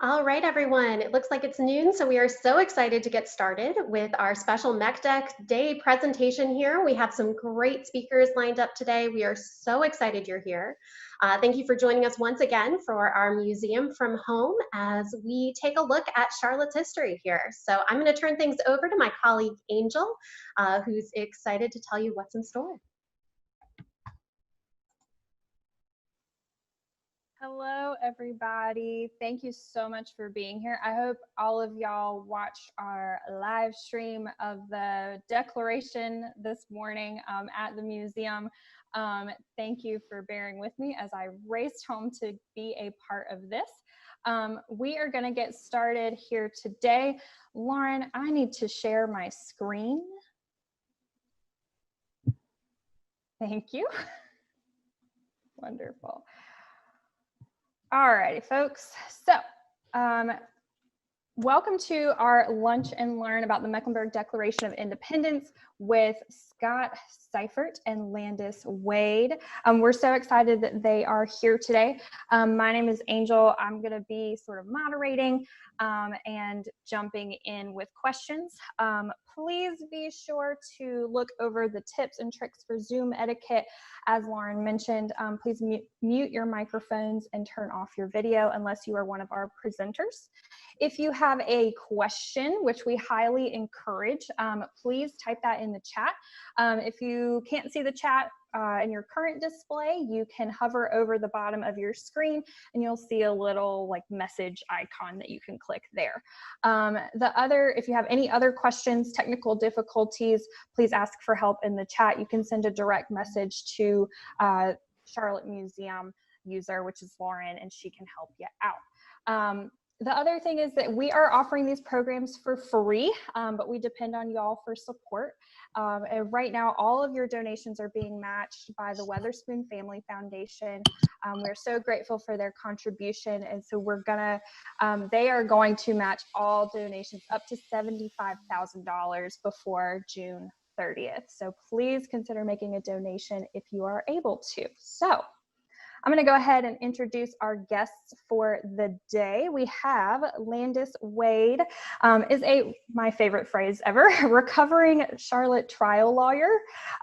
All right, everyone. It looks like it's noon, so we are so excited to get started with our special MECDEC Day presentation here. We have some great speakers lined up today. We are so excited you're here. Thank you for joining us once again for our Museum from Home as we take a look at Charlotte's history here. So I'm going to turn things over to my colleague Angel, who's excited to tell you what's in store. Hello, everybody. Thank you so much for being here. I hope all of y'all watched our live stream of the declaration this morning at the museum. Thank you for bearing with me as I raced home to be a part of this. We are going to get started here today. Lauren, I need to share my screen. Thank you. Wonderful. All righty, folks. So welcome to our Lunch and Learn about the Mecklenburg Declaration of Independence with Scott Seifert and Landis Wade. We're so excited that they are here today. My name is Angel. I'm going to be sort of moderating and jumping in with questions. Please be sure to look over the tips and tricks for Zoom etiquette. As Lauren mentioned, please mute your microphones and turn off your video unless you are one of our presenters. If you have a question, which we highly encourage, please type that in the chat. If you can't see the chat in your current display, you can hover over the bottom of your screen and you'll see a little like message icon that you can click there. If you have any other questions, technical difficulties, please ask for help in the chat. You can send a direct message to Charlotte Museum user, which is Lauren, and she can help you out. The other thing is that we are offering these programs for free, but we depend on y'all for support. And right now, all of your donations are being matched by the Weatherspoon Family Foundation. We're so grateful for their contribution, and so they are going to match all donations up to $75,000 before June 30th. So please consider making a donation if you are able to. So I'm going to go ahead and introduce our guests for the day. We have Landis Wade, my favorite phrase ever, recovering Charlotte trial lawyer,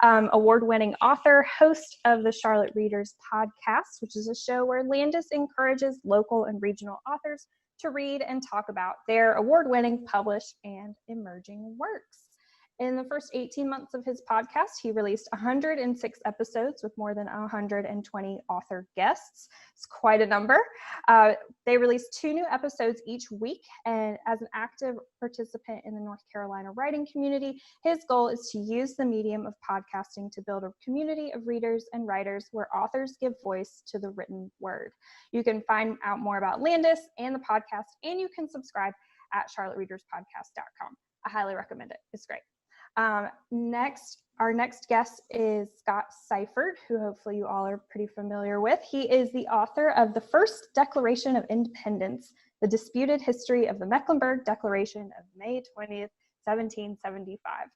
award-winning author, host of the Charlotte Readers podcast, which is a show where Landis encourages local and regional authors to read and talk about their award-winning, published, and emerging works. In the first 18 months of his podcast, he released 106 episodes with more than 120 author guests. It's quite a number. They release 2 new episodes each week, and as an active participant in the North Carolina writing community, his goal is to use the medium of podcasting to build a community of readers and writers where authors give voice to the written word. You can find out more about Landis and the podcast, and you can subscribe at charlottereaderspodcast.com. I highly recommend it. It's great. Our next guest is Scott Seifert, who hopefully you all are pretty familiar with. He is the author of the first Declaration of Independence, the disputed history of the Mecklenburg Declaration of May 20th, 1775.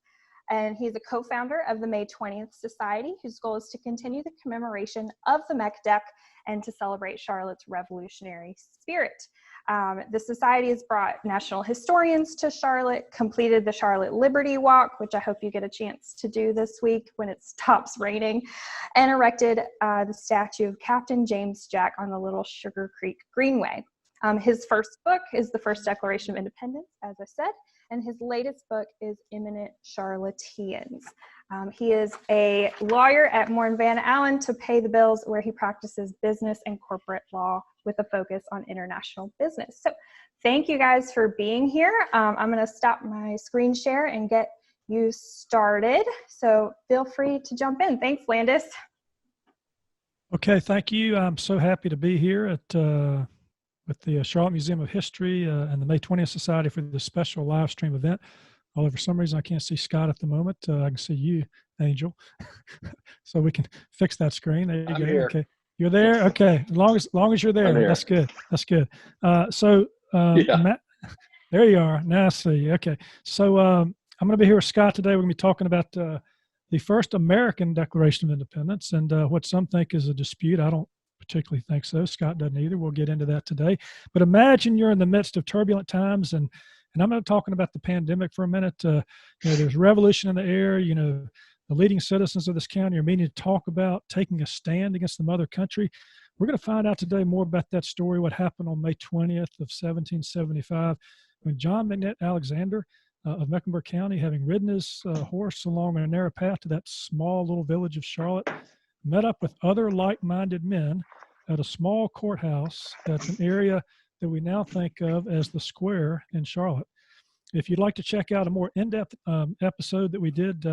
And he's a co-founder of the May 20th Society, whose goal is to continue the commemoration of the MECDEC and to celebrate Charlotte's revolutionary spirit. The Society has brought national historians to Charlotte, completed the Charlotte Liberty Walk, which I hope you get a chance to do this week when it stops raining, and erected the statue of Captain James Jack on the Little Sugar Creek Greenway. His first book is the First Declaration of Independence, as I said, and his latest book is Eminent Charlatans. He is a lawyer at Moore & Van Allen to pay the bills, where he practices business and corporate law with a focus on international business. So thank you guys for being here. I'm going to stop my screen share and get you started. So feel free to jump in. Thanks, Landis. Okay, thank you. I'm so happy to be here at with the Charlotte Museum of History and the May 20th Society for this special live stream event. Although for some reason I can't see Scott at the moment. I can see you, Angel. So we can fix that screen. There you I'm go. here. Okay, you're there. Okay, as long as you're there, that's good. That's good. Yeah. Matt, there you are. Now I see you. Okay, so I'm going to be here with Scott today. We're going to be talking about the first American Declaration of Independence and what some think is a dispute. I don't particularly think so. Scott doesn't either. We'll get into that today. But imagine you're in the midst of turbulent times, and I'm not talking about the pandemic for a minute. There's revolution in the air. The leading citizens of this county are meeting to talk about taking a stand against the mother country. We're going to find out today more about that story, what happened on May 20th of 1775, when John McNair Alexander of Mecklenburg County, having ridden his horse along a narrow path to that small little village of Charlotte, met up with other like-minded men at a small courthouse that's an area that we now think of as the Square in Charlotte. If you'd like to check out a more in-depth episode that we did,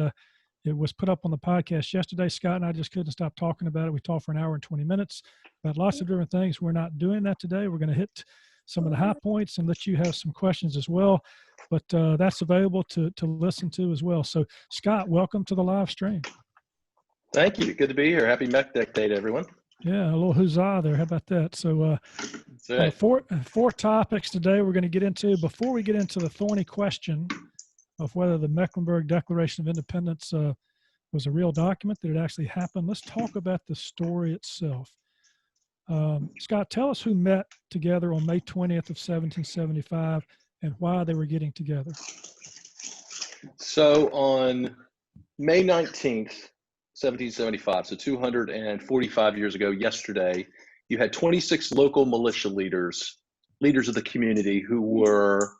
it was put up on the podcast yesterday. Scott and I just couldn't stop talking about it. We talked for an hour and 20 minutes about lots of different things. We're not doing that today. We're going to hit some of the high points and let you have some questions as well. But that's available to listen to as well. So, Scott, welcome to the live stream. Thank you. Good to be here. Happy McDeck Day to everyone. Yeah, a little huzzah there. How about that? So, right. four topics today we're going to get into. Before we get into the thorny question of whether the Mecklenburg Declaration of Independence was a real document, that it actually happened, let's talk about the story itself. Scott, tell us who met together on May 20th of 1775 and why they were getting together. So on May 19th, 1775, so 245 years ago yesterday, you had 26 local militia leaders of the community who were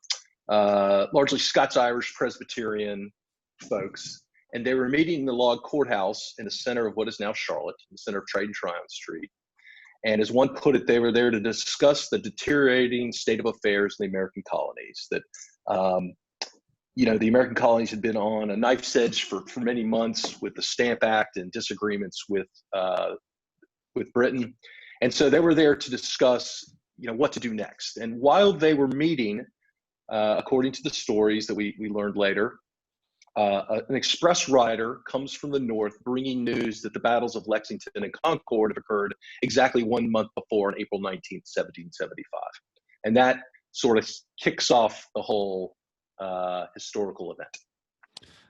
largely Scots-Irish Presbyterian folks, and they were meeting in the log courthouse in the center of what is now Charlotte, in the center of Trade and Tryon Street. And as one put it, they were there to discuss the deteriorating state of affairs in the American colonies. That the American colonies had been on a knife's edge for many months with the Stamp Act and disagreements with Britain, and so they were there to discuss what to do next. And while they were meeting, according to the stories that we learned later, an express rider comes from the north bringing news that the battles of Lexington and Concord have occurred exactly 1 month before, on April 19th, 1775. And that sort of kicks off the whole historical event.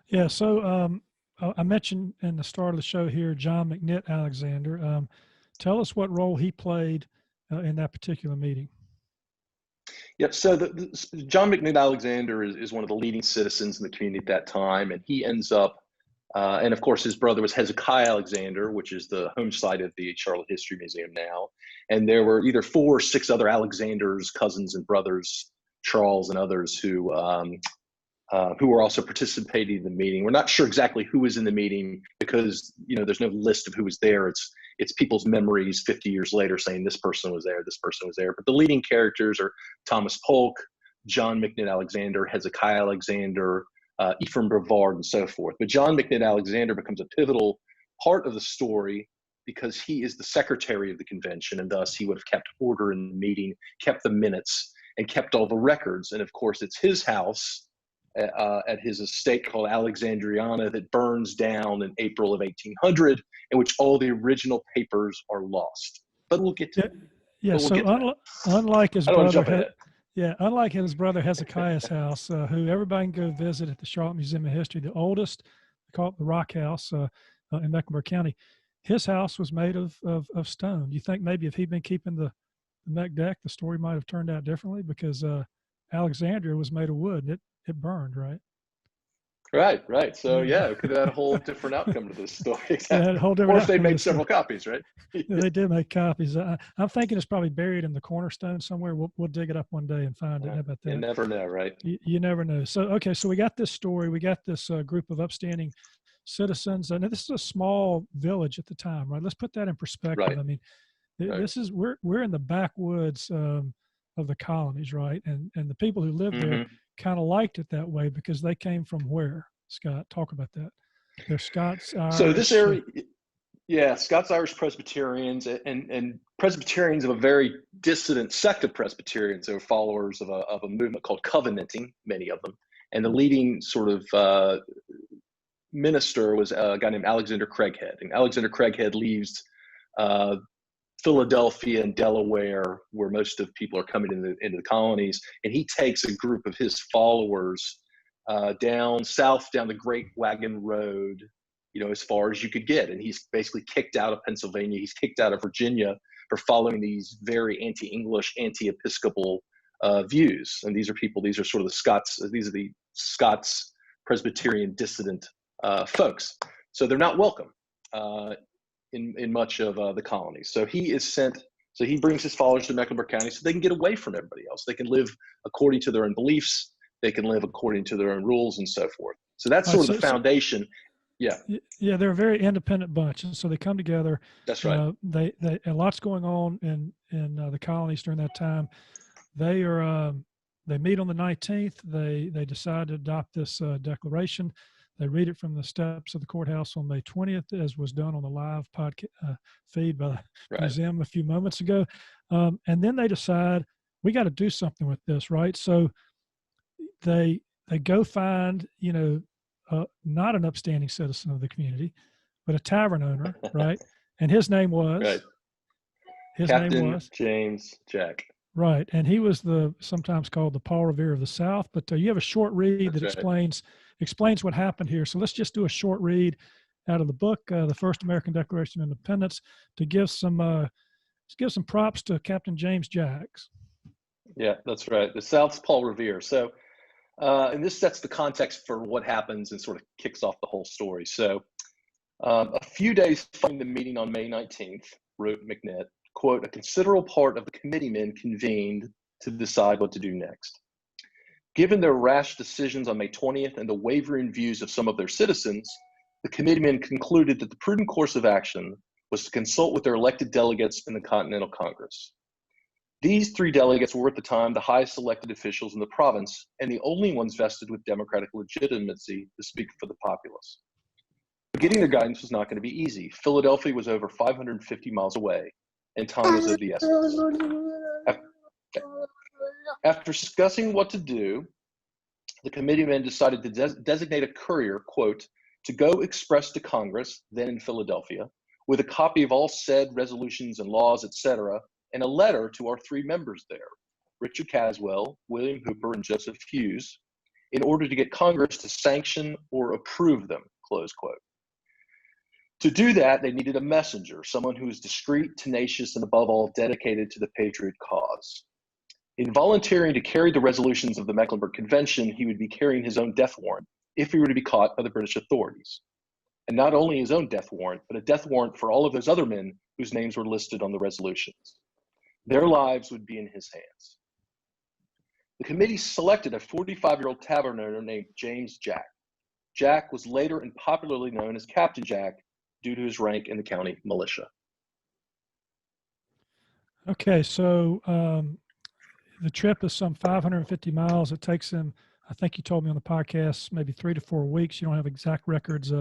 Yeah, so I mentioned in the start of the show here, John McNair Alexander. Tell us what role he played in that particular meeting. Yep. So John McNair Alexander is one of the leading citizens in the community at that time, and he ends up, and of course his brother was Hezekiah Alexander, which is the home site of the Charlotte History Museum now. And there were either 4 or 6 other Alexanders, cousins and brothers, Charles and others, who were also participating in the meeting. We're not sure exactly who was in the meeting because there's no list of who was there. It's people's memories 50 years later saying this person was there, this person was there. But the leading characters are Thomas Polk, John McNair Alexander, Hezekiah Alexander, Ephraim Brevard, and so forth. But John McNair Alexander becomes a pivotal part of the story because he is the secretary of the convention, and thus he would have kept order in the meeting, kept the minutes, and kept all the records. And of course, it's his house at his estate called Alexandriana that burns down in April of 1800, in which all the original papers are lost. But we'll get to it. Yeah. So unlike his brother, unlike his brother Hezekiah's house, who everybody can go visit at the Charlotte Museum of History, the oldest, they call it the Rock House in Mecklenburg County. His house was made of stone. Do you think maybe if he'd been keeping the McDeck, the story might have turned out differently? Because Alexandria was made of wood, and it burned, right? Right. So yeah, it could have had a whole different outcome to this story. Exactly. Or if they made several copies, right? Yeah, they did make copies. I'm thinking it's probably buried in the cornerstone somewhere. We'll dig it up one day and find it. How about that? You never know, right? You never know. So we got this story. We got this group of upstanding citizens, and this is a small village at the time, right? Let's put that in perspective. Right. I mean, this is we're in the backwoods of the colonies, right? And the people who lived there kind of liked it that way because they came from where? Scott, talk about that. They're Scots. So this area, Scots-Irish Presbyterians and Presbyterians of a very dissident sect of Presbyterians. They were followers of a movement called Covenanting, many of them. And the leading sort of minister was a guy named Alexander Craighead. And Alexander Craighead leaves Philadelphia and Delaware, where most of people are coming into the colonies, and he takes a group of his followers down south, down the Great Wagon Road, as far as you could get. And he's basically kicked out of Pennsylvania. He's kicked out of Virginia for following these very anti-English, anti-Episcopal views. And these are sort of the Scots Presbyterian dissident folks. So they're not welcome in much of the colonies. So he brings his followers to Mecklenburg County so they can get away from everybody else. They can live according to their own beliefs. They can live according to their own rules and so forth. So that's sort of the foundation. Yeah. Yeah, they're a very independent bunch, and so they come together. That's right. They a lot's going on in the colonies during that time. They meet on the 19th. They decide to adopt this declaration. They read it from the steps of the courthouse on May 20th, as was done on the live podcast feed by the museum a few moments ago. And then they decide we got to do something with this, right? So they go find, not an upstanding citizen of the community, but a tavern owner, right? And his name was Captain James Jack. Right, and he was sometimes called the Paul Revere of the South. But you have a short read that explains what happened here. So let's just do a short read out of the book, the First American Declaration of Independence, to give some props to Captain James Jacks. Yeah, that's right. The South's Paul Revere. So, and this sets the context for what happens and sort of kicks off the whole story. So, a few days following the meeting on May 19th, wrote McNair, quote, "A considerable part of the committeemen convened to decide what to do next. Given their rash decisions on May 20th and the wavering views of some of their citizens, the committeemen concluded that the prudent course of action was to consult with their elected delegates in the Continental Congress. These 3 delegates were at the time the highest elected officials in the province and the only ones vested with democratic legitimacy to speak for the populace. But getting their guidance was not going to be easy. Philadelphia was over 550 miles away, and time was of the essence. After discussing what to do, the committeemen decided to designate a courier, quote, to go express to Congress, then in Philadelphia, with a copy of all said resolutions and laws, etc., and a letter to our 3 members there, Richard Caswell, William Hooper, and Joseph Hughes, in order to get Congress to sanction or approve them, close quote. To do that, they needed a messenger, someone who was discreet, tenacious, and above all, dedicated to the patriot cause. In volunteering to carry the resolutions of the Mecklenburg Convention, he would be carrying his own death warrant if he were to be caught by the British authorities. And not only his own death warrant, but a death warrant for all of those other men whose names were listed on the resolutions. Their lives would be in his hands. The committee selected a 45-year-old tavern owner named James Jack. Jack was later and popularly known as Captain Jack due to his rank in the county militia. Okay, so the trip is some 550 miles. It takes him, I think you told me on the podcast, maybe 3 to 4 weeks. You don't have exact records.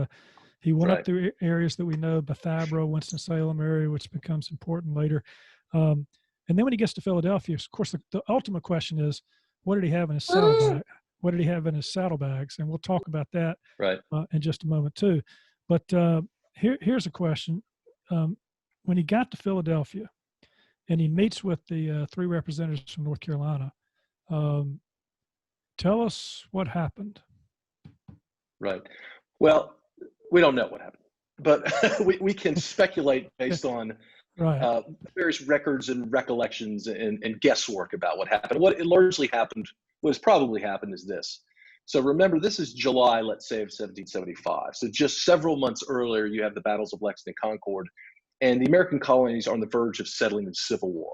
He went up through areas that we know, Bethabara, Winston-Salem area, which becomes important later. And then when he gets to Philadelphia, of course, the ultimate question is, what did he have in his saddlebag? What did he have in his saddlebags? And we'll talk about that in just a moment too. But here's a question. When he got to Philadelphia and he meets with the 3 representatives from North Carolina, tell us what happened. Right. Well, we don't know what happened, but we can speculate based on various records and recollections and guesswork about what happened. What has probably happened is this. So remember, this is July, let's say, of 1775. So just several months earlier, you have the battles of Lexington and Concord, and the American colonies are on the verge of settling in civil war.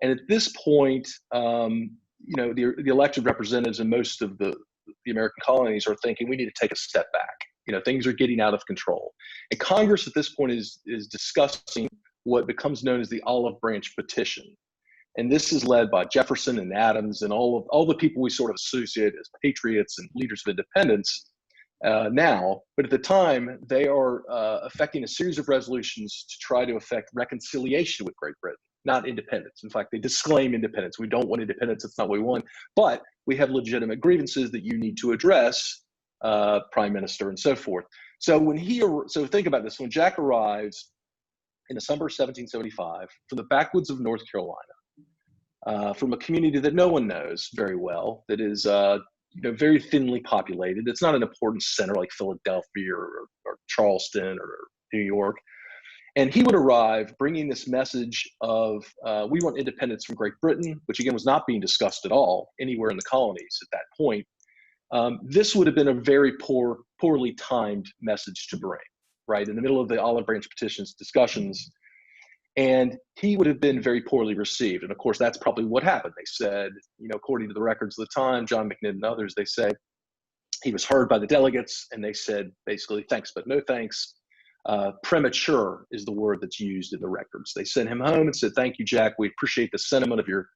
And at this point, the elected representatives in most of the American colonies are thinking we need to take a step back. Things are getting out of control. And Congress at this point is discussing what becomes known as the Olive Branch Petition. And this is led by Jefferson and Adams and all the people we sort of associate as patriots and leaders of independence now. But at the time, they are effecting a series of resolutions to try to effect reconciliation with Great Britain, not independence. In fact, they disclaim independence. We don't want independence. It's not what we want. But we have legitimate grievances that you need to address, Prime Minister and so forth. So think about this. When Jack arrives in the summer of 1775 from the backwoods of North Carolina, from a community that no one knows very well, that is very thinly populated. It's not an important center like Philadelphia or Charleston or New York. And he would arrive bringing this message of, we want independence from Great Britain, which again was not being discussed at all anywhere in the colonies at that point. This would have been a very poorly timed message to bring, right? In the middle of the Olive Branch petitions discussions. And he would have been very poorly received. And of course, that's probably what happened. They said, according to the records of the time, John McNair and others, they say he was heard by the delegates and they said, basically, thanks, but no thanks. Premature is the word that's used in the records. They sent him home and said, thank you, Jack. We appreciate the sentiment of your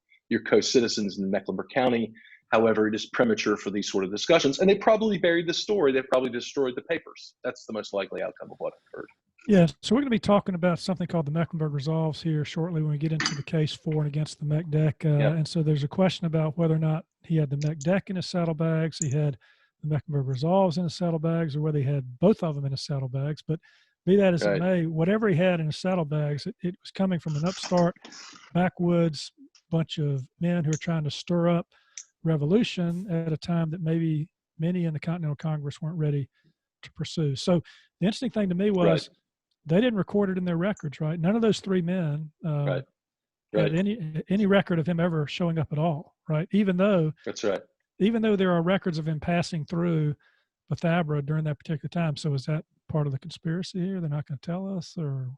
co-citizens in Mecklenburg County. However, it is premature for these sort of discussions. And they probably buried the story. They probably destroyed the papers. That's the most likely outcome of what occurred. Yeah, so we're going to be talking about something called the Mecklenburg Resolves here shortly when we get into the case for and against the McDeck. And so there's a question about whether or not he had the McDeck in his saddlebags, he had the Mecklenburg Resolves in his saddlebags, or whether he had both of them in his saddlebags. But be that as it may, whatever he had in his saddlebags, it was coming from an upstart, backwoods bunch of men who are trying to stir up revolution at a time that maybe many in the Continental Congress weren't ready to pursue. So the interesting thing to me was they didn't record it in their records, right? None of those three men had any record of him ever showing up at all, right? Even though there are records of him passing through Bethabara during that particular time. So is that part of the conspiracy here? They're not going to tell us, or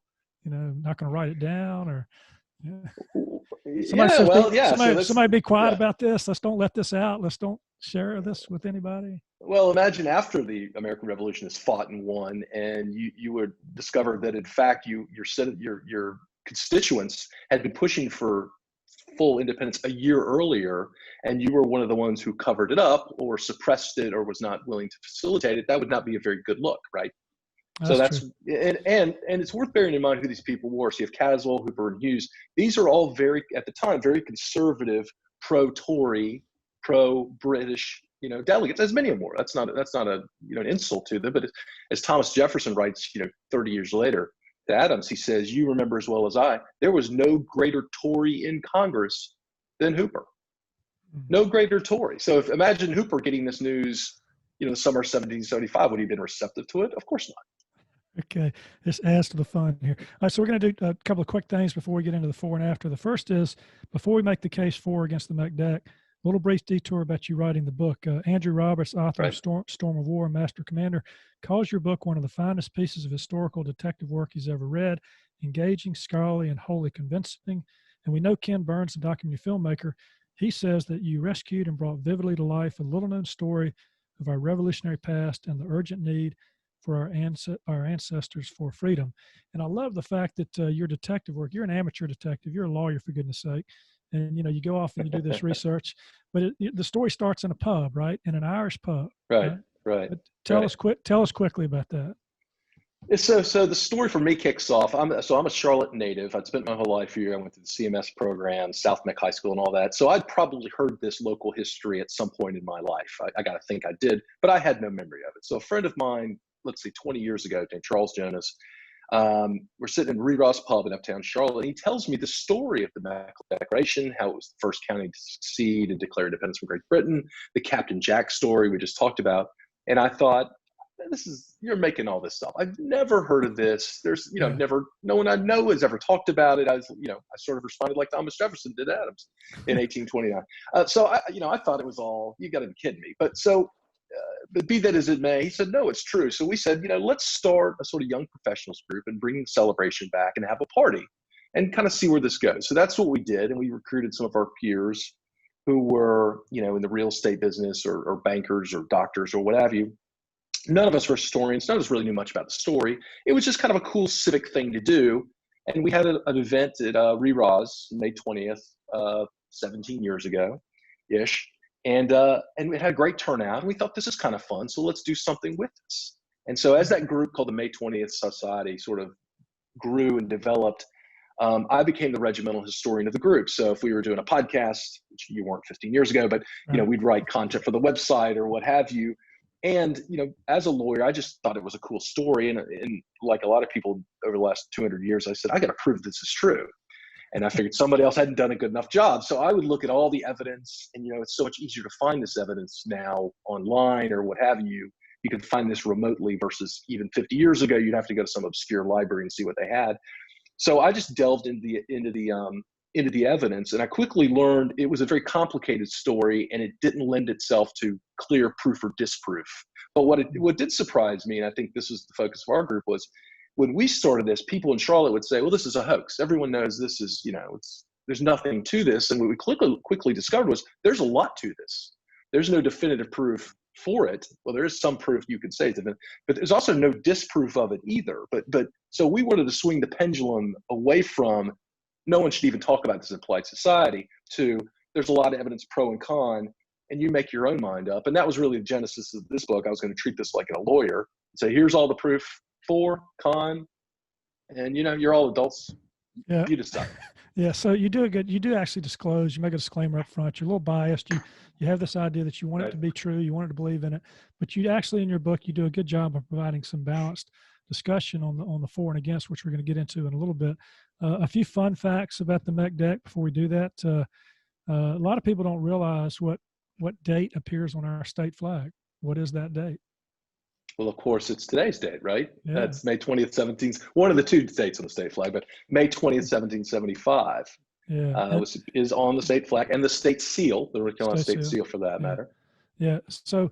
not going to write it down, or somebody be quiet about this. Let's don't let this out. Let's don't share this with anybody. Well, imagine after the American Revolution is fought and won, and you would discover that in fact your constituents had been pushing for full independence a year earlier, and you were one of the ones who covered it up or suppressed it or was not willing to facilitate it. That would not be a very good look, right? That's and it's worth bearing in mind who these people were. So you have Caswell, Hooper, and Hughes. These are all at the time, very conservative, pro-Tory, pro-British, delegates, as many of them were. That's not an insult to them. But as Thomas Jefferson writes, 30 years later to Adams, he says, "You remember as well as I, there was no greater Tory in Congress than Hooper. No greater Tory." So imagine Hooper getting this news, the summer of 1775. Would he have been receptive to it? Of course not. Okay, this adds to the fun here. All right, so we're going to do a couple of quick things before we get into the for and after. The first is, before we make the case for against the McDeck, a little brief detour about you writing the book. Andrew Roberts, author of Storm of War and Master Commander, calls your book one of the finest pieces of historical detective work he's ever read, engaging, scholarly, and wholly convincing. And we know Ken Burns, the documentary filmmaker. He says that you rescued and brought vividly to life a little-known story of our revolutionary past and the urgent need for our ancestors for freedom. And I love the fact that your detective work, you're an amateur detective, you're a lawyer, for goodness sake. And, you go off and you do this research, but the story starts in a pub, right? In an Irish pub. Right. Tell us quickly about that. So the story for me kicks off. I'm a Charlotte native. I'd spent my whole life here. I went to the CMS program, South Meck High School and all that. So I'd probably heard this local history at some point in my life. I got to think I did, but I had no memory of it. So a friend of mine, let's say 20 years ago, named Charles Jonas, we're sitting in Revere's pub in uptown Charlotte, and he tells me the story of the Mecklenburg Declaration, how it was the first county to succeed and declare independence from Great Britain, the Captain Jack story we just talked about. And I thought, you're making all this stuff. I've never heard of this. There's, no one I know has ever talked about it. I sort of responded like Thomas Jefferson did Adams in 1829. So I thought it was all, you got to be kidding me. But be that as it may, he said, no, it's true. So we said, let's start a sort of young professionals group and bring the celebration back and have a party and kind of see where this goes. So that's what we did. And we recruited some of our peers who were, in the real estate business or bankers or doctors or what have you. None of us were historians. None of us really knew much about the story. It was just kind of a cool civic thing to do. And we had an event at Revere's, May 20th, 17 years ago-ish. And we had a great turnout. And we thought, this is kind of fun, so let's do something with this. And so as that group called the May 20th Society sort of grew and developed, I became the regimental historian of the group. So if we were doing a podcast, which you weren't 15 years ago, but we'd write content for the website or what have you. And, as a lawyer, I just thought it was a cool story. And like a lot of people over the last 200 years, I said, I got to prove this is true. And I figured somebody else hadn't done a good enough job. So I would look at all the evidence, and, it's so much easier to find this evidence now online or what have you. You can find this remotely versus even 50 years ago, you'd have to go to some obscure library and see what they had. So I just delved into the evidence, and I quickly learned it was a very complicated story, and it didn't lend itself to clear proof or disproof. But what did surprise me, and I think this was the focus of our group, was when we started this, people in Charlotte would say, "Well, this is a hoax. Everyone knows this is, there's nothing to this." And what we quickly discovered was there's a lot to this. There's no definitive proof for it. Well, there is some proof you could say, but there's also no disproof of it either. But so we wanted to swing the pendulum away from no one should even talk about this in polite society to there's a lot of evidence pro and con, and you make your own mind up. And that was really the genesis of this book. I was going to treat this like a lawyer and say, here's all the proof for, con, and you're all adults. Yeah. You decide. Yeah. So you do actually disclose, you make a disclaimer up front. You're a little biased. You have this idea that you want it to be true. You want it to believe in it, but you actually, in your book, you do a good job of providing some balanced discussion on the for and against, which we're going to get into in a little bit. A few fun facts about the MECDEC before we do that. A lot of people don't realize what date appears on our state flag. What is that date? Well, of course, it's today's date, right? Yeah. That's May 20th, 17th. One of the two dates on the state flag, but May 20th, 1775 is on the state flag and the state seal, the North Carolina state seal for that matter. Yeah. So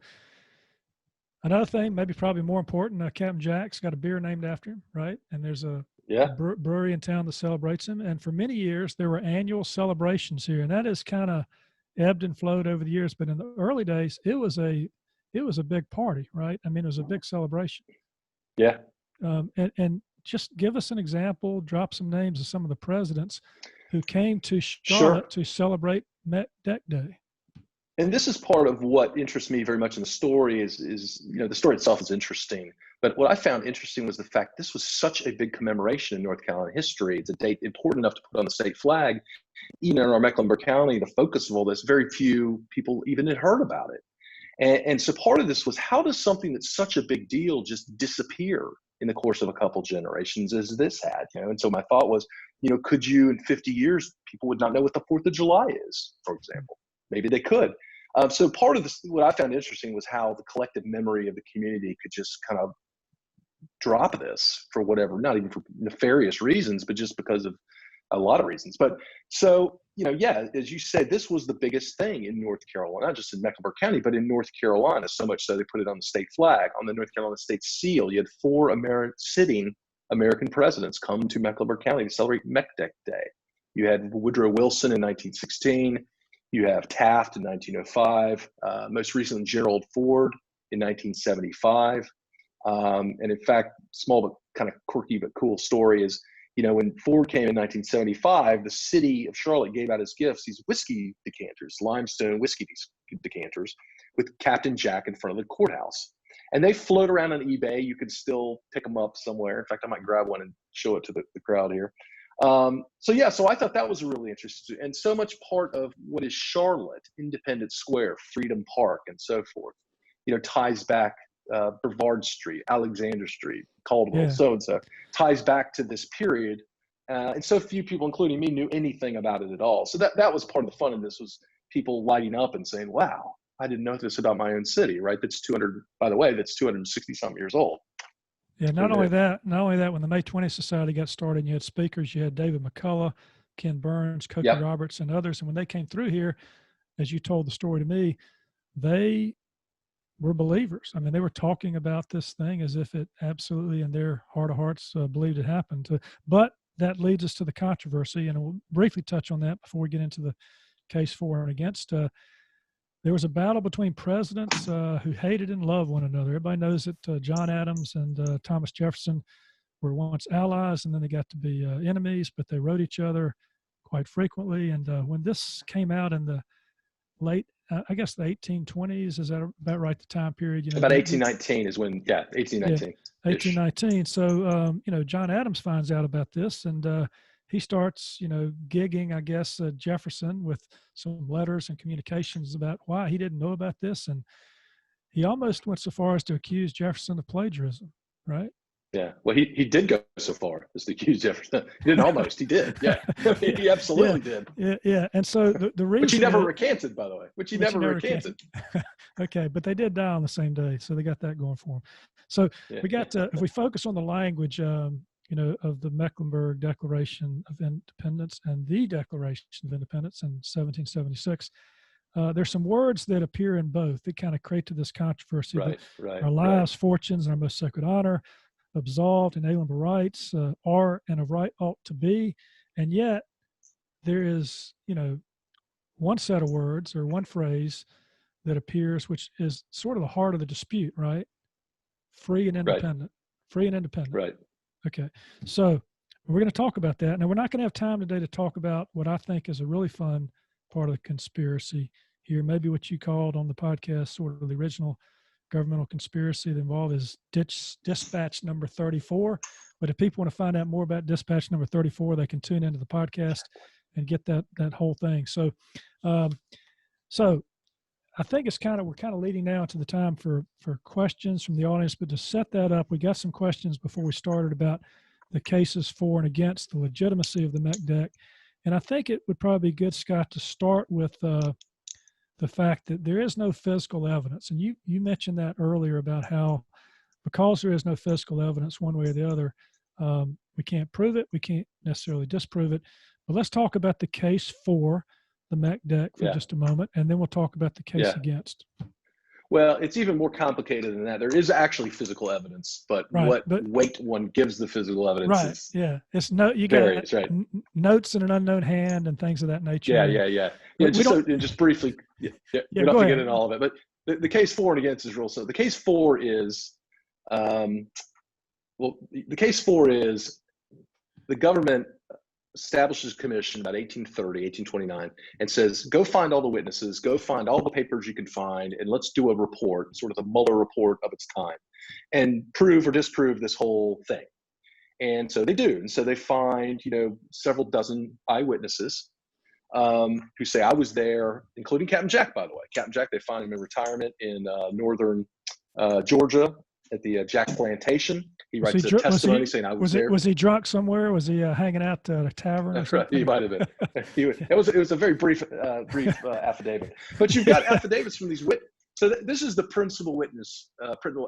another thing, maybe probably more important, Captain Jack's got a beer named after him, right? And there's a brewery in town that celebrates him. And for many years, there were annual celebrations here, and that has kind of ebbed and flowed over the years. But in the early days, it was a big party, right? I mean, it was a big celebration. Yeah. And just give us an example, drop some names of some of the presidents who came to Charlotte to celebrate MECDEC Day. And this is part of what interests me very much in the story is the story itself is interesting. But what I found interesting was the fact this was such a big commemoration in North Carolina history. It's a date important enough to put on the state flag. Even in our Mecklenburg County, the focus of all this, very few people even had heard about it. And so part of this was, how does something that's such a big deal just disappear in the course of a couple generations as this had? And so my thought was, could you in 50 years, people would not know what the 4th of July is, for example? Maybe they could. So part of this, what I found interesting was how the collective memory of the community could just kind of drop this for whatever, not even for nefarious reasons, but just because of a lot of reasons. But so, as you said, this was the biggest thing in North Carolina, not just in Mecklenburg County, but in North Carolina, so much so they put it on the state flag, on the North Carolina state seal. You had 4 sitting American presidents come to Mecklenburg County to celebrate MECDEC Day. You had Woodrow Wilson in 1916. You have Taft in 1905. Most recently, Gerald Ford in 1975. And in fact, small but kind of quirky but cool story is, when Ford came in 1975, the city of Charlotte gave out as gifts these whiskey decanters, limestone whiskey decanters, with Captain Jack in front of the courthouse. And they float around on eBay. You can still pick them up somewhere. In fact, I might grab one and show it to the crowd here. So I thought that was really interesting. And so much part of what is Charlotte, Independence Square, Freedom Park, and so forth, ties back Brevard Street, Alexander Street, Caldwell, so-and-so, ties back to this period. And so few people, including me, knew anything about it at all. So that was part of the fun of this, was people lighting up and saying, wow, I didn't know this about my own city, right? That's 260-something years old. Yeah, not only that, when the May 20th Society got started, you had speakers, you had David McCullough, Ken Burns, Cokie Roberts, and others. And when they came through here, as you told the story to me, they were believers. I mean, they were talking about this thing as if it absolutely, in their heart of hearts, believed it happened. But that leads us to the controversy, and we'll briefly touch on that before we get into the case for and against. There was a battle between presidents who hated and loved one another. Everybody knows that John Adams and Thomas Jefferson were once allies, and then they got to be enemies, but they wrote each other quite frequently. And when this came out in the late, I guess the 1820s, is that about right, the time period? About 1819 is when, 1819. Yeah, 1819. So, John Adams finds out about this, and he starts, gigging, I guess, Jefferson with some letters and communications about why he didn't know about this. And he almost went so far as to accuse Jefferson of plagiarism, right? Yeah. Well, he did go so far as to accuse Jefferson. He didn't almost. He did. Yeah. He absolutely did. Yeah. And so the reason. Which he never recanted, by the way. Which he never recanted. Okay. But they did die on the same day. So they got that going for them. So we got to, if we focus on the language, of the Mecklenburg Declaration of Independence and the Declaration of Independence in 1776. There's some words that appear in both that kind of create to this controversy. Right. Our lives, fortunes, and our most sacred honor, absolved, inalienable rights, are and of right ought to be. And yet there is, one set of words or one phrase that appears, which is sort of the heart of the dispute, right? Free and independent. Right. Free and independent. Right. Okay. So we're going to talk about that. Now, we're not going to have time today to talk about what I think is a really fun part of the conspiracy here, maybe what you called on the podcast sort of the original governmental conspiracy that involved is dispatch number 34. But if people want to find out more about dispatch number 34, they can tune into the podcast and get that whole thing. So, so I think we're kind of leading now to the time for questions from the audience. But to set that up, we got some questions before we started about the cases for and against the legitimacy of the MECDEC. And I think it would probably be good, Scott, to start with the fact that there is no physical evidence. And you mentioned that earlier about how because there is no physical evidence one way or the other, we can't prove it. We can't necessarily disprove it. But let's talk about the case for the MECDEC for just a moment, and then we'll talk about the case against. Well, it's even more complicated than that. There is actually physical evidence, but what weight one gives the physical evidence is it's you varies, got notes in an unknown hand and things of that nature. Just briefly, we don't have to get into all of it, but the case for and against is real. So the case for is, the case for is the government establishes a commission about 1829 and says, go find all the witnesses, go find all the papers you can find, and let's do a report, sort of the Mueller report of its time, and prove or disprove this whole thing. And so they do. And so they find, several dozen eyewitnesses who say, I was there, including Captain Jack, by the way. Captain Jack, they find him in retirement in northern Georgia at the Jack Plantation. He writes a testimony saying I was there. Was he drunk somewhere? Was he hanging out at a tavern? That's right. He might have been. It was a very brief affidavit. But you've got affidavits from these witnesses. So this is the principal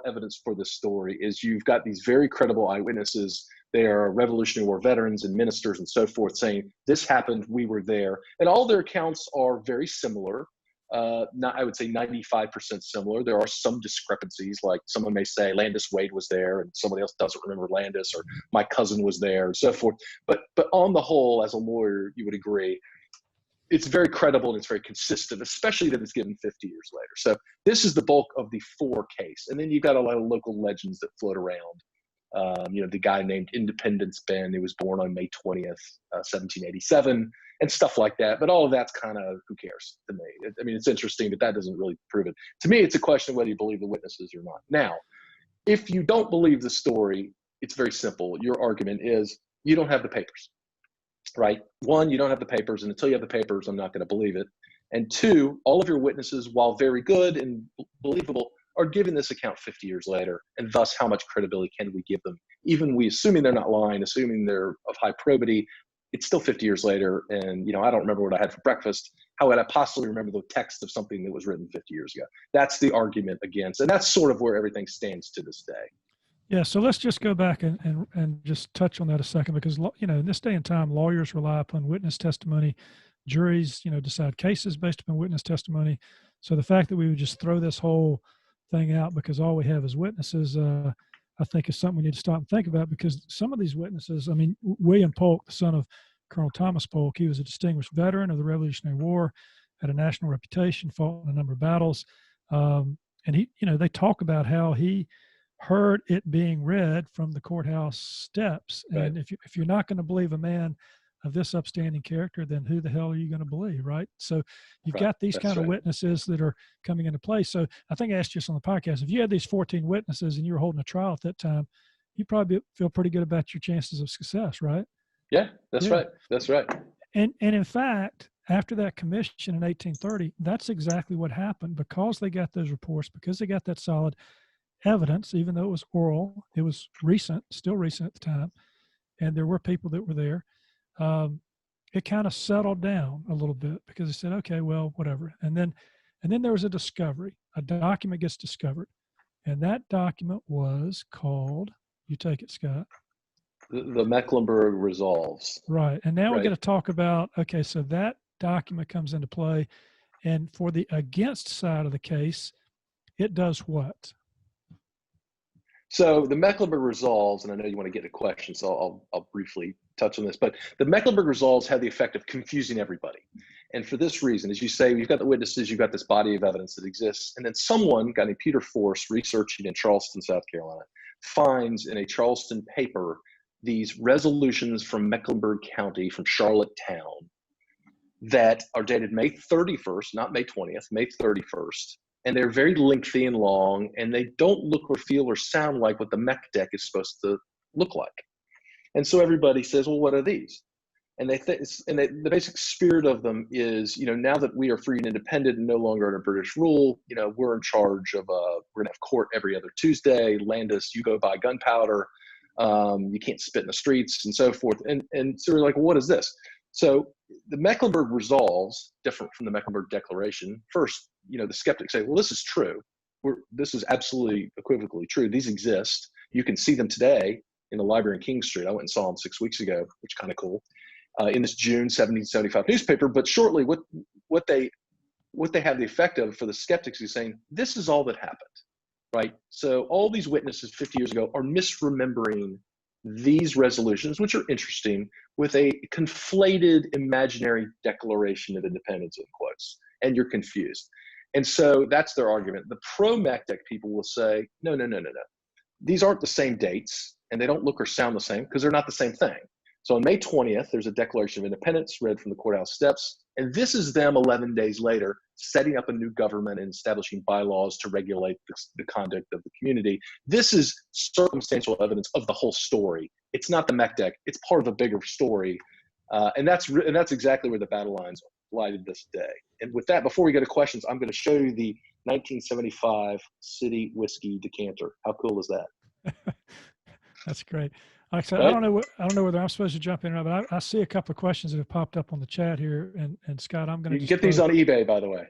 evidence for this story is you've got these very credible eyewitnesses. They are Revolutionary War veterans and ministers and so forth saying, this happened, we were there. And all their accounts are very similar. I would say 95% similar. There are some discrepancies, like someone may say Landis Wade was there and somebody else doesn't remember Landis, or my cousin was there and so forth. But on the whole, as a lawyer, you would agree, it's very credible and it's very consistent, especially that it's given 50 years later. So this is the bulk of the Fore case. And then you've got a lot of local legends that float around. The guy named Independence Ben, who was born on May 20th, 1787, and stuff like that. But all of that's kind of, who cares to me? I mean, it's interesting, but that doesn't really prove it. To me, it's a question of whether you believe the witnesses or not. Now, if you don't believe the story, it's very simple. Your argument is you don't have the papers, right? One, you don't have the papers, and until you have the papers, I'm not going to believe it. And two, all of your witnesses, while very good and believable, are giving this account 50 years later, and thus how much credibility can we give them? Even assuming they're not lying, assuming they're of high probity, it's still 50 years later, and I don't remember what I had for breakfast. How would I possibly remember the text of something that was written 50 years ago? That's the argument against, and that's sort of where everything stands to this day. Yeah, so let's just go back and just touch on that a second, because in this day and time, lawyers rely upon witness testimony. Juries, decide cases based upon witness testimony. So the fact that we would just throw this whole thing out because all we have is witnesses, I think is something we need to stop and think about, because some of these witnesses, I mean, William Polk, the son of Colonel Thomas Polk, he was a distinguished veteran of the Revolutionary War, had a national reputation, fought in a number of battles. And he, they talk about how he heard it being read from the courthouse steps. And if you're not going to believe a man of this upstanding character, then who the hell are you going to believe, right? So you've got these kind of witnesses that are coming into play. So I think I asked you this on the podcast, if you had these 14 witnesses and you were holding a trial at that time, you probably feel pretty good about your chances of success, right? Yeah, that's right. That's right. And in fact, after that commission in 1830, that's exactly what happened, because they got those reports, because they got that solid evidence, even though it was oral, it was recent, still recent at the time, and there were people that were there. It kind of settled down a little bit, because they said, okay, well, whatever. And then there was a discovery. A document gets discovered, and that document was called, you take it, Scott. The Mecklenburg Resolves. Right. And now we're Right. going to talk about, okay, so that document comes into play. And for the against side of the case, it does what? So the Mecklenburg Resolves, and I know you want to get to questions, so I'll briefly touch on this, but the Mecklenburg Resolves have the effect of confusing everybody. And for this reason, as you say, you've got the witnesses, you've got this body of evidence that exists, and then someone, a guy named Peter Force, researching in Charleston, South Carolina, finds in a Charleston paper these resolutions from Mecklenburg County, from Charlotte Town, that are dated May 31st, not May 20th, May 31st. And they're very lengthy and long, and they don't look or feel or sound like what the MECDEC is supposed to look like. And so everybody says, well, what are these? And the basic spirit of them is, now that we are free and independent and no longer under British rule, we're in charge of, we're gonna have court every other Tuesday, Landis, you go buy gunpowder, you can't spit in the streets and so forth. And so we're like, well, what is this? So the Mecklenburg Resolves, different from the Mecklenburg Declaration. First, the skeptics say, well, this is true. This is absolutely equivocally true. These exist. You can see them today in the library in King Street. I went and saw them 6 weeks ago, which is kind of cool, in this June 1775 newspaper. But shortly, what they have the effect of for the skeptics is saying, this is all that happened, right? So all these witnesses 50 years ago are misremembering these resolutions, which are interesting, with a conflated imaginary Declaration of Independence, in quotes, and you're confused. And so that's their argument. The pro-MECDEC people will say, no. These aren't the same dates, and they don't look or sound the same because they're not the same thing. So on May 20th, there's a Declaration of Independence read from the courthouse steps, and this is them 11 days later setting up a new government and establishing bylaws to regulate the conduct of the community. This is circumstantial evidence of the whole story. It's not the MECDEC. It's part of a bigger story, and that's exactly where the battle lines lie to this day. And with that, before we go to questions, I'm going to show you the 1975 City Whiskey decanter. How cool is that? That's great. Like I said, Right? I don't know whether I'm supposed to jump in or not, but I see a couple of questions that have popped up on the chat here, and Scott, I'm going to get these on eBay, by the way.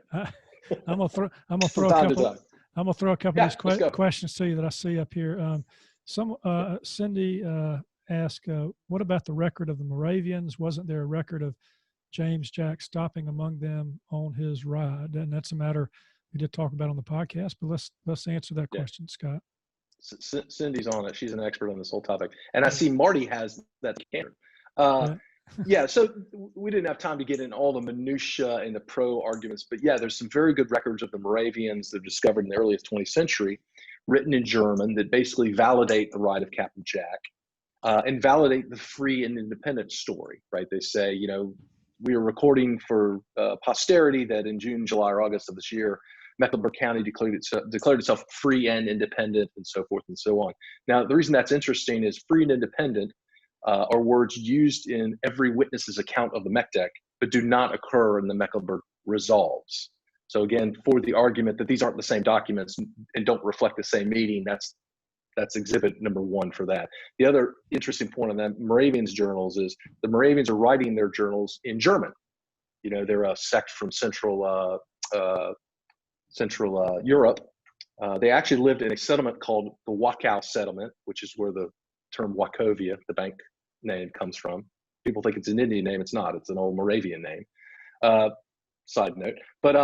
I'm gonna throw a couple of these questions to you that I see up here. Cindy asked, what about the record of the Moravians? Wasn't there a record of James Jack stopping among them on his ride? And that's a matter we did talk about on the podcast, but let's answer that question, Scott. Cindy's on it. She's an expert on this whole topic. And I see Marty has that decanter. Yeah, so we didn't have time to get in all the minutia and the pro arguments, but yeah, there's some very good records of the Moravians that were discovered in the earliest 20th century, written in German, that basically validate the ride of Captain Jack and validate the free and independent story, right? They say, we are recording for posterity that in June, July, or August of this year, Mecklenburg County declared itself free and independent, and so forth and so on. Now, the reason that's interesting is free and independent are words used in every witness's account of the MECDEC, but do not occur in the Mecklenburg Resolves. So again, for the argument that these aren't the same documents and don't reflect the same meaning, that's exhibit number one for that. The other interesting point on that Moravians journals is the Moravians are writing their journals in German. They're a sect from Central Europe. They actually lived in a settlement called the Wachau settlement, which is where the term Wachovia, the bank name, comes from. People think it's an Indian name. It's not. It's an old Moravian name. Side note. But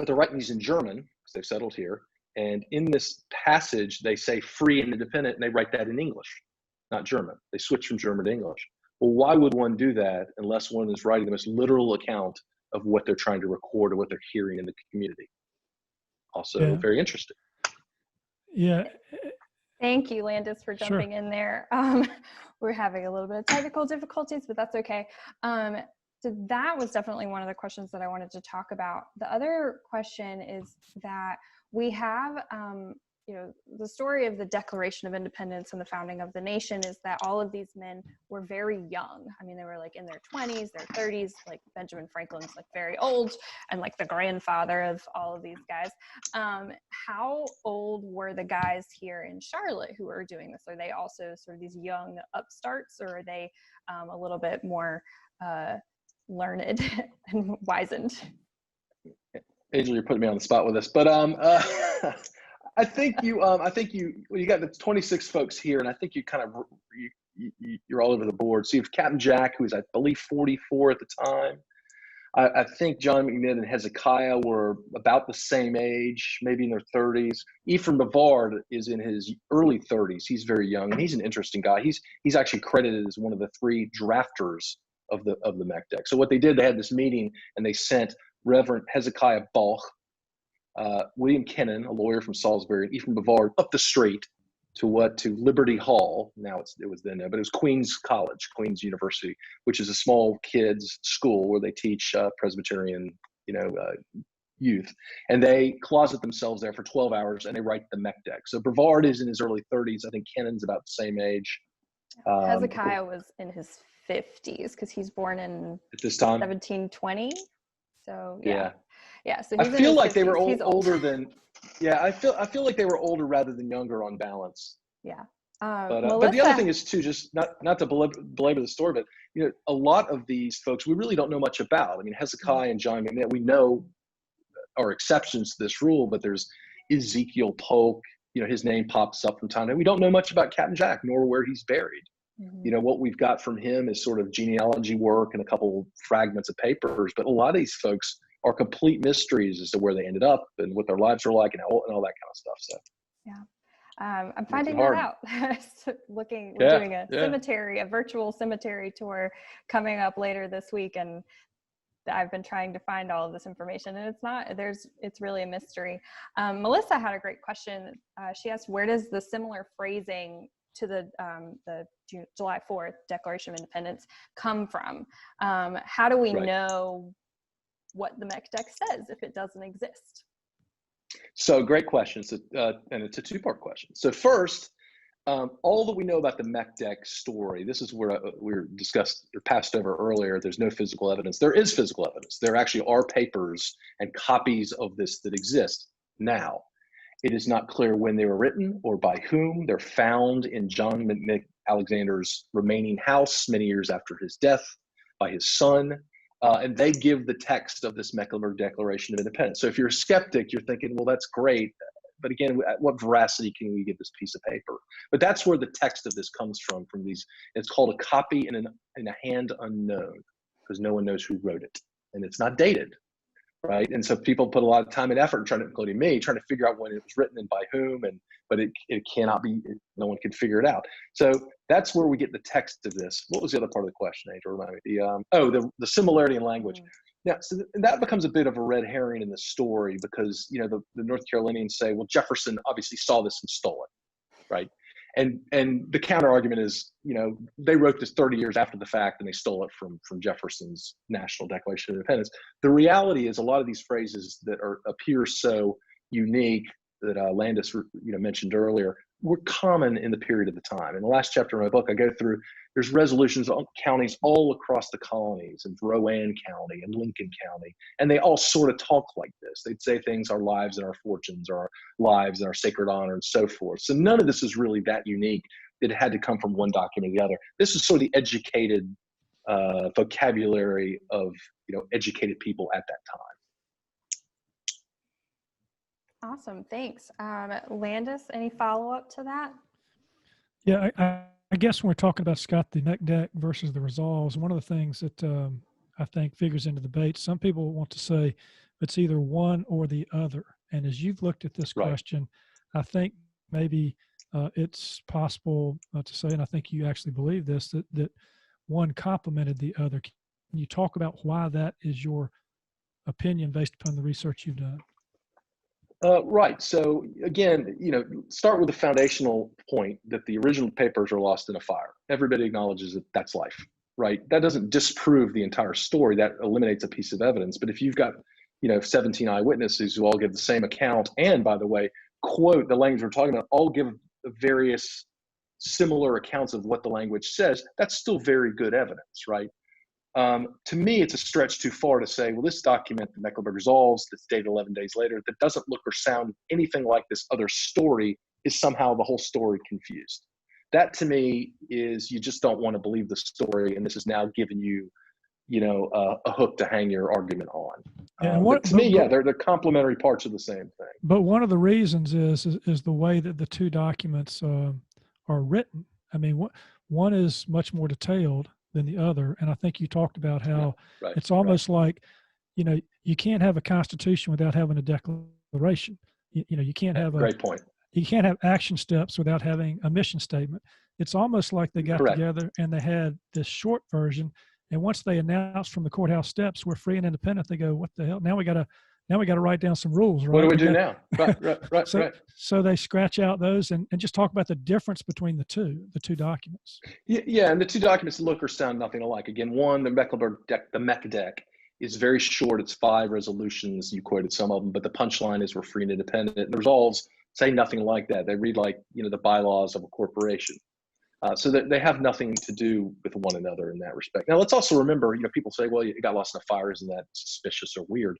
they're writing these in German because they've settled here. And in this passage, they say free and independent, and they write that in English, not German. They switch from German to English. Well, why would one do that unless one is writing the most literal account of what they're trying to record or what they're hearing in the community? Also very interesting. Yeah. Thank you, Landis, for jumping in there. We're having a little bit of technical difficulties, but that's okay. So that was definitely one of the questions that I wanted to talk about. The other question is that we have, the story of the Declaration of Independence and the founding of the nation is that all of these men were very young. I mean, they were like in their 20s, their 30s, like Benjamin Franklin's like very old and like the grandfather of all of these guys. How old were the guys here in Charlotte who are doing this? Are they also sort of these young upstarts, or are they a little bit more learned and wizened? Angel, you're putting me on the spot with this, but I think you got the 26 folks here, and I think you kind of you're all over the board. So you have Captain Jack, who was, I believe, 44 at the time. I think John McNitt and Hezekiah were about the same age, maybe in their 30s. Ephraim Bavard is in his early 30s. He's very young, and he's an interesting guy. He's actually credited as one of the 3 drafters of the MECDEC. So what they did, they had this meeting, and they sent Reverend Hezekiah Balch, William Kennan, a lawyer from Salisbury, and Ephraim Bavard up the street to Liberty Hall. Now it was then there, but it was Queens College, Queens University, which is a small kids school where they teach Presbyterian, youth. And they closet themselves there for 12 hours and they write the MECDEC. So Brevard is in his early 30s. I think Kennan's about the same age. Hezekiah was in his 50s because he's born in at this time 1720. So yeah. So I feel like they were older than. Yeah, I feel like they were older rather than younger on balance. Yeah. But the other thing is too, just not to belabor the story, but a lot of these folks we really don't know much about. I mean, Hezekiah and John McNitt, we know are exceptions to this rule, but there's Ezekiel Polk. His name pops up from time to time. We don't know much about Captain Jack, nor where he's buried. Mm-hmm. What we've got from him is sort of genealogy work and a couple fragments of papers, but a lot of these folks are complete mysteries as to where they ended up and what their lives are like and all that kind of stuff. So yeah, I'm finding that out. We're doing a cemetery, a virtual cemetery tour coming up later this week, and I've been trying to find all of this information, and it's really a mystery. Melissa had a great question. She asked, where does the similar phrasing to the July 4th Declaration of Independence come from? How do we know what the MECDEC says if it doesn't exist? So great question. So, and it's a 2-part question. So first, all that we know about the MECDEC story, this is where we were discussed or passed over earlier. There's no physical evidence. There is physical evidence. There actually are papers and copies of this that exist now. It is not clear when they were written or by whom. They're found in John McNitt Alexander's remaining house many years after his death by his son. And they give the text of this Mecklenburg Declaration of Independence. So if you're a skeptic, you're thinking, well, that's great. But again, what veracity can we give this piece of paper? But that's where the text of this comes from these. It's called a copy in a hand unknown, because no one knows who wrote it. And it's not dated, right? And so people put a lot of time and effort, including me, trying to figure out when it was written and by whom, but it cannot be, no one can figure it out. So that's where we get the text of this. What was the other part of the question, Angel? Remind me. The similarity in language. Yeah, so that becomes a bit of a red herring in the story because, the North Carolinians say, well, Jefferson obviously saw this and stole it, right? And the counter argument is, they wrote this 30 years after the fact and they stole it from Jefferson's National Declaration of Independence. The reality is a lot of these phrases that appear so unique that Landis mentioned earlier were common in the period of the time. In the last chapter of my book, I go through, there's resolutions on counties all across the colonies, and Rowan County and Lincoln County, and they all sort of talk like this. They'd say things, our lives and our fortunes, or our lives and our sacred honor, and so forth. So none of this is really that unique. It had to come from one document or the other. This is sort of the educated vocabulary of educated people at that time. Awesome, thanks. Landis, any follow-up to that? Yeah, I guess when we're talking about, Scott, the MECDEC versus the Resolves, one of the things that I think figures into the debate, some people want to say it's either one or the other. And as you've looked at this question, I think maybe it's possible to say, and I think you actually believe this, that one complemented the other. Can you talk about why that is your opinion based upon the research you've done? Right. So again, start with the foundational point that the original papers are lost in a fire. Everybody acknowledges that that's life, right? That doesn't disprove the entire story. That eliminates a piece of evidence. But if you've got, 17 eyewitnesses who all give the same account, and by the way, quote the language we're talking about, all give various similar accounts of what the language says, that's still very good evidence, right? To me, it's a stretch too far to say, well, this document, the Mecklenburg Resolves, that's dated 11 days later, that doesn't look or sound anything like this other story, is somehow the whole story confused. That to me is, you just don't want to believe the story, and this is now giving you, a hook to hang your argument on. They're complementary parts of the same thing. But one of the reasons is the way that the two documents are written. I mean, one is much more detailed than the other. And I think you talked about how Right, it's almost like, you can't have a constitution without having a declaration. You can't have great point. you can't have action steps without having a mission statement. It's almost like they got Correct. together and they had this short version. And once they announced from the courthouse steps, we're free and independent, they go, what the hell? Now we got to write down some rules, right? What do we do now? Right. So they scratch out those and just talk about the difference between the two documents. Yeah, and the two documents look or sound nothing alike. Again, one, the Mecklenburg the Mech Deck, is very short. It's 5 resolutions. You quoted some of them, but the punchline is we're free and independent. And the resolves say nothing like that. They read like, the bylaws of a corporation. So that they have nothing to do with one another in that respect. Now, let's also remember, people say, well, it got lost in the fire. Isn't that suspicious or weird?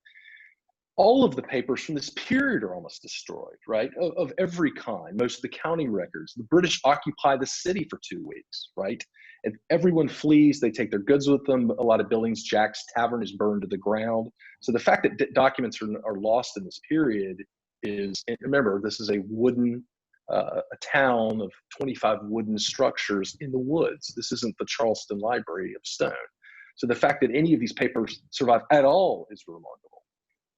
All of the papers from this period are almost destroyed, right? Of every kind. Most of the county records. The British occupy the city for 2 weeks, right? And everyone flees. They take their goods with them. A lot of buildings, Jack's Tavern is burned to the ground. So the fact that documents are lost in this period is, and remember, this is a wooden, a town of 25 wooden structures in the woods. This isn't the Charleston Library of stone. So the fact that any of these papers survive at all is remarkable.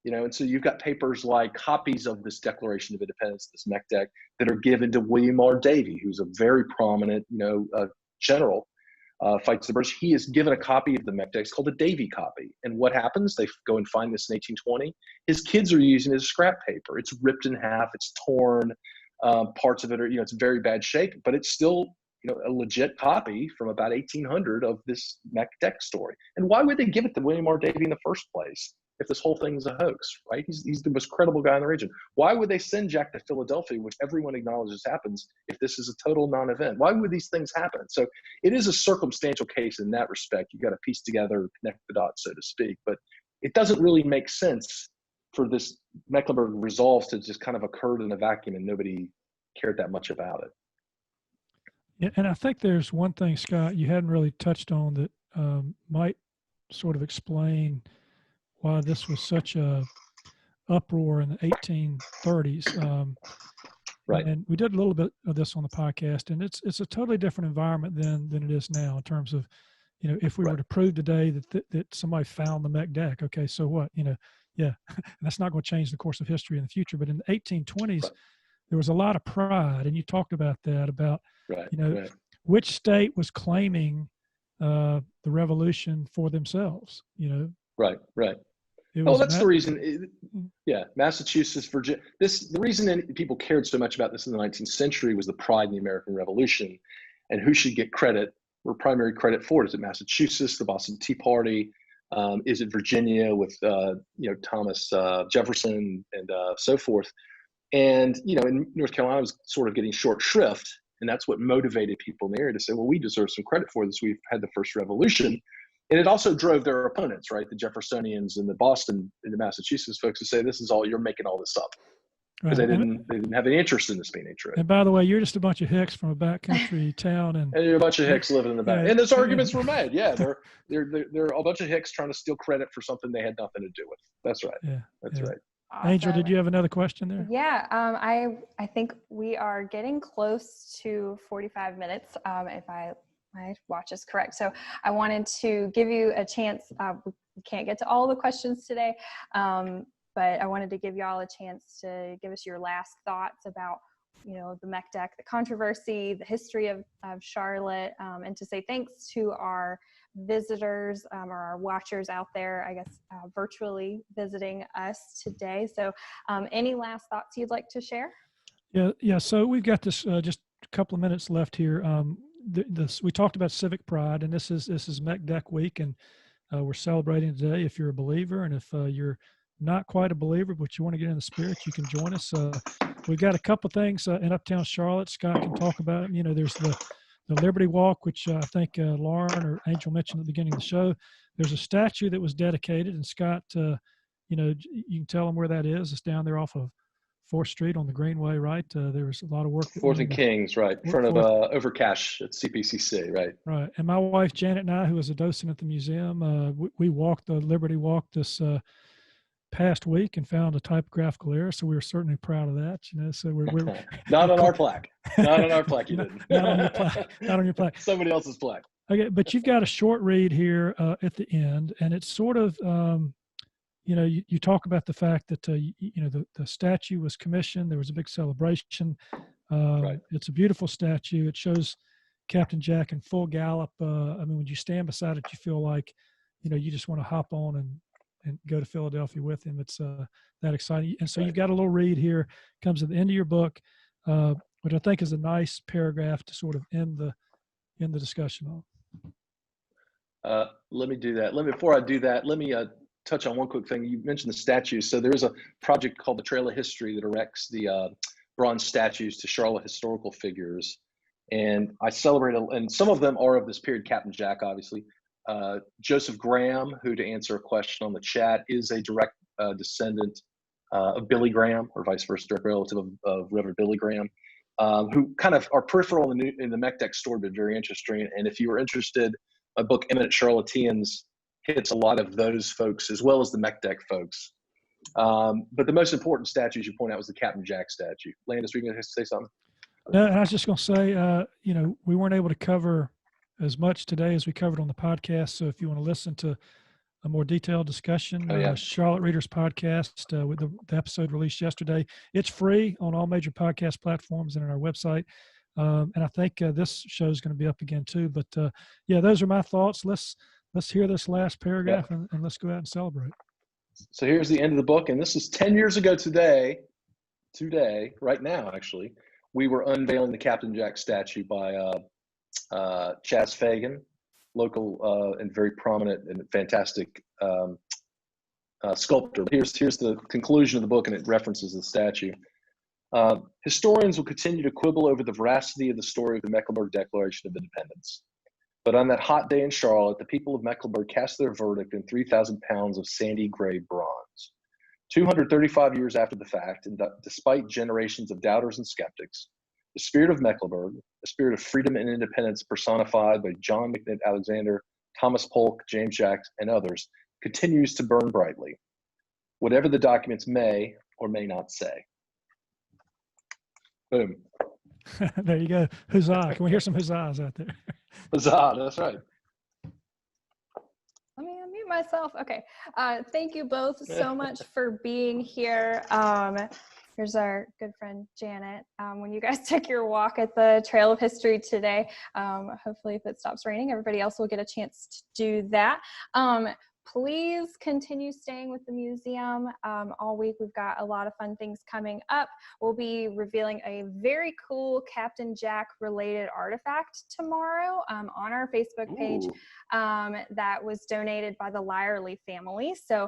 And so you've got papers like copies of this Declaration of Independence, this Mech Deck, that are given to William R. Davie, who's a very prominent, general, fights the British. He is given a copy of the Mech Deck. It's called a Davie copy. And what happens? They go and find this in 1820. His kids are using it as scrap paper. It's ripped in half. It's torn. Parts of it are, it's in very bad shape, but it's still, a legit copy from about 1800 of this Mech Deck story. And why would they give it to William R. Davie in the first place if this whole thing is a hoax, right? He's the most credible guy in the region. Why would they send Jack to Philadelphia, which everyone acknowledges happens, if this is a total non-event? Why would these things happen? So it is a circumstantial case in that respect. You got to piece together, connect the dots, so to speak. But it doesn't really make sense for this Mecklenburg Resolves to just kind of occurred in a vacuum and nobody cared that much about it. Yeah, and I think there's one thing, Scott, you hadn't really touched on that might sort of explain why this was such a uproar in the 1830s. Right. And we did a little bit of this on the podcast, and it's a totally different environment than it is now in terms of, if we were to prove today that somebody found the Mech Deck, okay, so what? Yeah, that's not going to change the course of history in the future. But in the 1820s, there was a lot of pride, and you talked about that, about, which state was claiming the revolution for themselves, Right. That's the reason. Massachusetts, Virginia. The reason people cared so much about this in the 19th century was the pride in the American Revolution, and who should get credit or primary credit for it? Is it Massachusetts, the Boston Tea Party? Is it Virginia with Thomas Jefferson and so forth? And in North Carolina was sort of getting short shrift, and that's what motivated people in the area to say, well, we deserve some credit for this. We've had the first revolution. And it also drove their opponents, right? The Jeffersonians and the Boston and the Massachusetts folks to say, this is all, you're making all this up. Because they didn't have any interest in this being true. And by the way, you're just a bunch of hicks from a backcountry town, and you're a bunch of hicks living in the back. And those arguments were made. Yeah, they're a bunch of hicks trying to steal credit for something they had nothing to do with. That's right. Yeah, that's right. Awesome. Angel, did you have another question there? Yeah, I think we are getting close to 45 minutes, if my watch is correct. So I wanted to give you a chance. We can't get to all the questions today, but I wanted to give you all a chance to give us your last thoughts about, the Mech Deck, the controversy, the history of Charlotte, and to say thanks to our visitors or our watchers out there, I guess, virtually visiting us today. So any last thoughts you'd like to share? Yeah. So we've got this just a couple of minutes left here. We talked about civic pride, and this is Mech Deck Week, and we're celebrating today. If you're a believer, and if you're not quite a believer, but you want to get in the spirit, you can join us. We've got a couple of things in Uptown Charlotte. Scott can talk about them. There's the Liberty Walk, which I think Lauren or Angel mentioned at the beginning of the show. There's a statue that was dedicated, and Scott, you can tell them where that is. It's down there off of 4th Street on the Greenway, right? There was a lot of work. 4th and Kings, right, in front of Overcash at CPCC, right? Right. And my wife, Janet, and I, who was a docent at the museum, we walked the Liberty Walk this past week and found a typographical error, so we were certainly proud of that. So we're not on our plaque. Not on our plaque. You didn't. Not on your plaque. Not on your plaque. Somebody else's plaque. Okay, but you've got a short read here at the end, and it's sort of you talk about the fact that the statue was commissioned. There was a big celebration. Right. It's a beautiful statue. It shows Captain Jack in full gallop. When you stand beside it, you feel like you just want to hop on and go to Philadelphia with him. It's that exciting. And so You've got a little read here, comes at the end of your book, which I think is a nice paragraph to sort of end the discussion on. Let me do that. Before I do that, let me touch on one quick thing. You mentioned the statues. So there is a project called the Trail of History that erects the bronze statues to Charlotte historical figures. And I celebrate, and some of them are of this period, Captain Jack, obviously. Joseph Graham, who, to answer a question on the chat, is a direct descendant of Billy Graham, or vice versa, direct relative of Reverend Billy Graham, who kind of are peripheral in the McDeck story, but very interesting. And if you are interested, my book, Eminent Charlatans, hits a lot of those folks as well as the McDeck folks. But the most important statue, as you point out, was the Captain Jack statue. Landis, were you going to say something? No, I was just going to say, we weren't able to cover as much today as we covered on the podcast. So if you want to listen to a more detailed discussion, Charlotte Readers podcast with the episode released yesterday, it's free on all major podcast platforms and on our website. And I think this show is going to be up again too. But those are my thoughts. Let's hear this last paragraph and let's go out and celebrate. So here's the end of the book. And this is 10 years ago today, right now, actually, we were unveiling the Captain Jack statue by Chaz Fagan, local and very prominent and fantastic sculptor. Here's the conclusion of the book, and it references the statue. Historians will continue to quibble over the veracity of the story of the Mecklenburg Declaration of Independence. But on that hot day in Charlotte, the people of Mecklenburg cast their verdict in 3,000 pounds of sandy gray bronze. 235 years after the fact, and despite generations of doubters and skeptics, the spirit of Mecklenburg, the spirit of freedom and independence personified by John McNair Alexander, Thomas Polk, James Jack, and others, continues to burn brightly, whatever the documents may or may not say. Boom. There you go. Huzzah. Can we hear some huzzahs out there? Huzzah, that's right. Let me unmute myself. Okay. Thank you both so much for being here. Here's our good friend Janet. When you guys took your walk at the Trail of History today, hopefully if it stops raining, everybody else will get a chance to do that. Please continue staying with the museum all week. We've got a lot of fun things coming up. We'll be revealing a very cool Captain Jack related artifact tomorrow on our Facebook page that was donated by the Lyerly family. So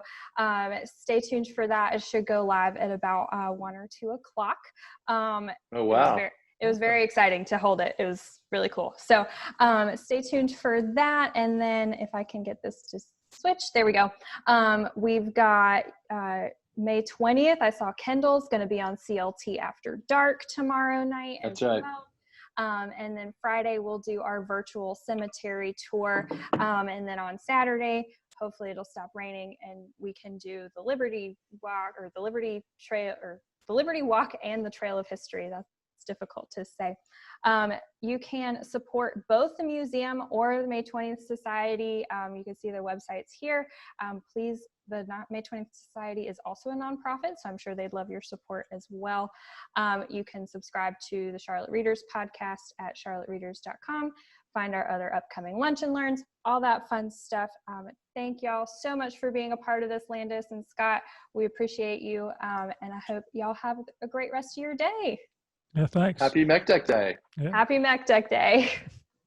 stay tuned for that. It should go live at about 1 or 2 o'clock. Oh, wow. It was very exciting to hold it. It was really cool. So stay tuned for that. And then if I can get this to switch, there we go. We've got May 20th. I saw Kendall's going to be on CLT After Dark tomorrow night. That's right. Well. And then Friday we'll do our virtual cemetery tour. And then on Saturday, hopefully it'll stop raining and we can do the Liberty Walk or the Liberty Trail or the Liberty Walk and the Trail of History. That's difficult to say. You can support both the museum or the May 20th Society. You can see their websites here. Please, the May 20th Society is also a nonprofit, so I'm sure they'd love your support as well. You can subscribe to the Charlotte Readers podcast at charlottereaders.com. Find our other upcoming lunch and learns, all that fun stuff. Thank y'all so much for being a part of this, Landis and Scott. We appreciate you, and I hope y'all have a great rest of your day. Yeah, thanks. Happy McDeck Day. Yeah. Happy McDeck Day.